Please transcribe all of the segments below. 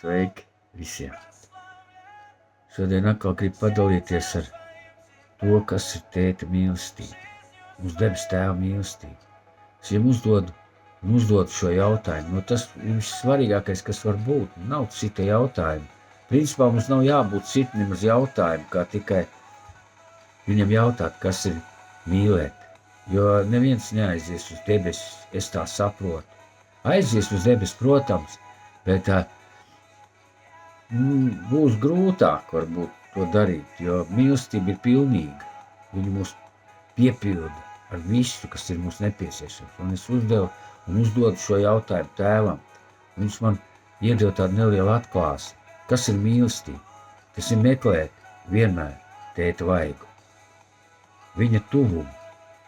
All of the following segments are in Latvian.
Sveiki visiem! Šodien atkal gribu padalīties ar to, kas ir tēta mīlestība, mūsu debes tēva mīlestība. Es viņam uzdodu šo jautājumu, tas ir vissvarīgākais, kas var būt. Nav cita jautājuma. Principā mums nav jābūt citam nemaz jautājumu, kā tikai viņam jautāt, kas ir mīlēt. Jo neviens neaizies uz debesis, es tā saprotu. Aizies uz debesis, protams, bet būs grūtāk varbūt to darīt, jo mīlestība ir pilnīga. Viņa mūs piepilda ar visu, kas ir mums nepieciešams. Un es uzdodu šo jautājumu tēvam. Viņš man iedeva tādu nelielu atklāsmi. Kas ir mīlestība? Tas ir meklēt vienmēr tēta vaigu. Viņa tuvumu,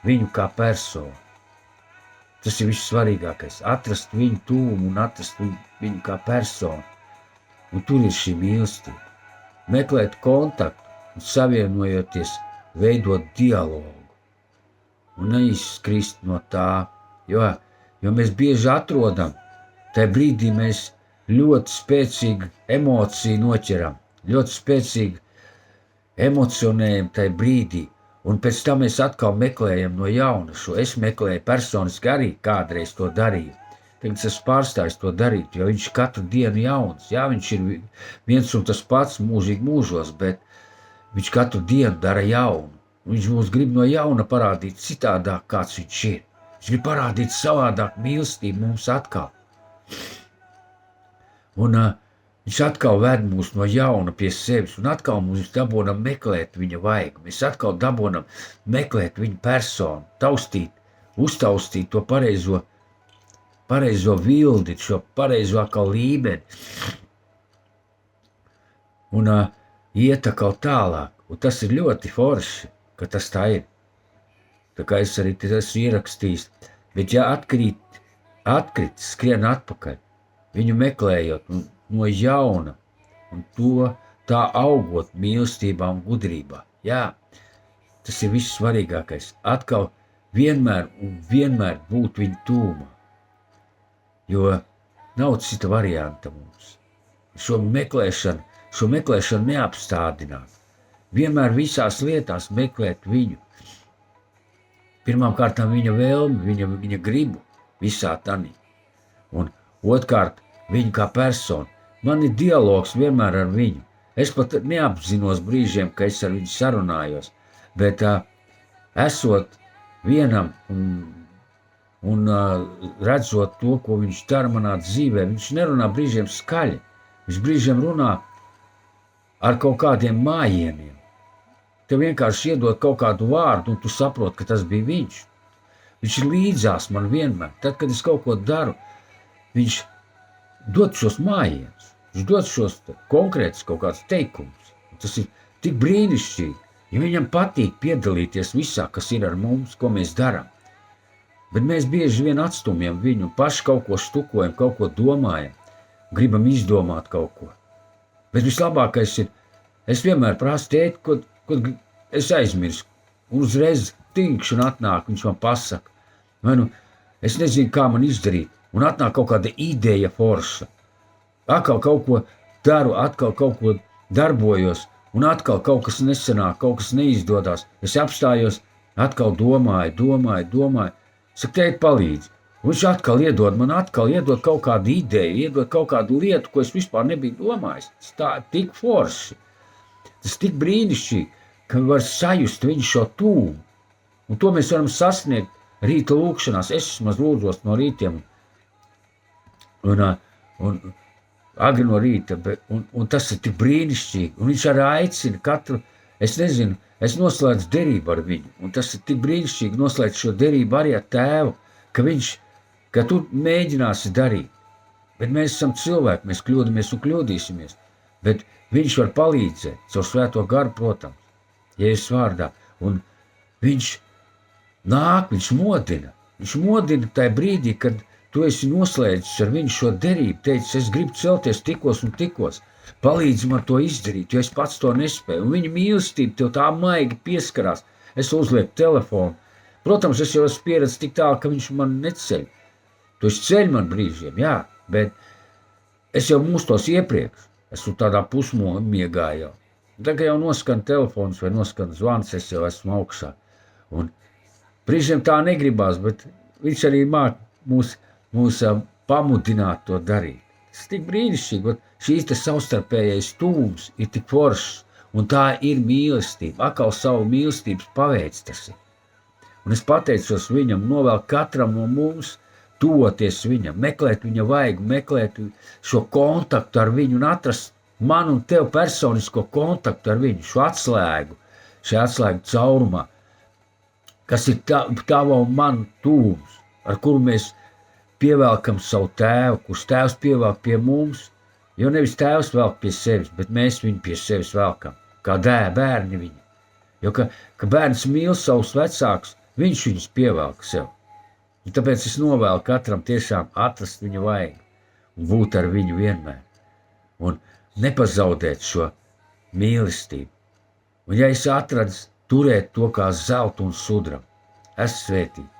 viņu kā personu. Tas ir vissvarīgākais. Atrast viņu tuvumu un atrast viņu kā personu. Un tur ir šī mīlestība. Meklēt kontaktu un savienojoties, veidot dialogu. Un neizkrist no tā, jo mēs bieži atrodam, tajā brīdī mēs ļoti spēcīgu emociju noķeram, ļoti spēcīgi emocionējam tajā brīdī, un pēc tam mēs atkal meklējam no jauna šo. Es meklēju personiski arī kādreiz to darīju. Tagad es pārstāju to darīt, jo viņš katru dienu jauns. Jā, viņš ir viens un tas pats mūžīgi mūžos, bet viņš katru dienu dara jaunu. Viņš mums grib no jauna parādīt citādāk, kāds viņš ir. Viņš grib parādīt savādāk mīlestību mums atkal. Un viņš atkal ved mūs no jauna pie sevis, un atkal mums dabonam meklēt viņa vaigu. Mēs atkal dabonam meklēt viņa personu, uztaustīt to pareizo vildi, šo pareizo atkal līmeni. Un iet atkal tālāk, un tas ir ļoti forši, ka tas tā ir. Tā kā es arī esmu ierakstījis, bet ja atkrīt, skrien atpakaļ, viņu meklējot no jauna, un to tā augot mīlestībā un gudrībā. Jā, tas ir viss svarīgākais. Atkal vienmēr būt viņa tūmā, jo nav cita varianta mums. Šo meklēšanu neapstādināt. Vienmēr visās lietās meklēt viņu. Pirmkārt, viņa vēlmi, viņa gribu visā tanī. Un otrkārt, viņu kā personu. Man ir dialogs vienmēr ar viņu. Es pat neapzinos brīžiem, ka es ar viņu sarunājos, bet esot vienam un redzot to, ko viņš dara manā dzīvē, viņš nerunā brīžiem skaļi. Viņš brīžiem runā ar kaut kādiem mājieniem. Tev vienkārši iedod kaut kādu vārdu, un tu saproti, ka tas bija viņš. Viņš ir līdzās man vienmēr. Tad, kad es kaut ko daru, viņš dod šos mājienus. Viņš dod šos konkrētus kaut kādus teikumus. Tas ir tik brīnišķīgi, ja viņam patīk piedalīties visā, kas ir ar mums, ko mēs darām. Bet mēs bieži vien atstumjam viņu, paši kaut ko štukojam, kaut ko domājam, gribam izdomāt kaut ko. Bet vislabākais ir, es vienmēr prasu tēti, ko es aizmirsu. Uzreiz tinkšana atnāk, viņš man pasaka. Es nezinu, kā man izdarīt. Un atnāk kaut kāda ideja forša. Atkal kaut ko daru, atkal kaut ko darbojos. Un atkal kaut kas nesanāk, kaut kas neizdodas. Es apstājos, atkal domāju. Saku, tēti, palīdzi. Un viņš atkal iedod kaut kādu ideju, iedod kaut kādu lietu, ko es vispār nebiju domājis. Tā ir tik forši. Tas tik brīnišķīgi, ka var sajust viņu šo tūmu. Un to mēs varam sasniegt rīta lūkšanās. Es vismaz lūdzos no rītiem un agri no rīta. Un tas ir tik brīnišķīgi. Un viņš arī aicina katru, es noslēdzu derību ar viņu. Un tas ir tik brīnišķīgi noslēdz šo derību arī ar tēvu, ka tu mēģināsi darīt. Bet mēs esam cilvēki, mēs kļūdamies un kļūdīsimies. Bet viņš var palīdzēt, caur svēto garu, protams, Jēzus vārdā. Un viņš nāk, viņš modina tajā brīdī, kad tu esi noslēdzis ar viņu šo derību, teicis, es gribu celties tikos un tikos, palīdzi man to izdarīt, jo es pats to nespēju. Un viņa mīlestība tev tā maigi pieskarās. Es uzlieku telefonu. Protams, es jau esmu pieredzis tik tālu, ka viņš man neceļ. Tu esi ceļ man brīžiem, jā, bet Es jau mūstos iepriekš, esmu tādā pusmiegā jau. Tagad jau noskan telefons vai noskan zvans, es jau esmu augšā. Un brīžiem tā negribās, bet viņš arī māk mūs pamudināt to darīt. Tas tik brīnišķīgi, bet šīs te savstarpējais tūms ir tik foršs, un tā ir mīlestība. Atkal savu mīlestības paveic tas ir. Un es pateicos viņam, novēl katram no mums tuvoties viņam, meklēt viņa vaigu, meklēt šo kontaktu ar viņu un atrast man un tev personisko kontaktu ar viņu, šo atslēgu, šajā atslēgu caurumā, kas ir tava un man tūms, ar kuru mēs pievelkam savu tēvu, kurš tēvs pievelk pie mums, jo nevis tēvs velk pie sevis, bet mēs viņu pie sevis velkam, kā bērni viņi. Jo, ka bērns mīl savus vecākus, viņš viņus pievelk sev. Un tāpēc es novēlu katram tiešām atrast viņa vaigu un būt ar viņu vienmēr. Un nepazaudēt šo mīlestību. Un ja es atradu turēt to kā zeltu un sudrabu, es svētīju.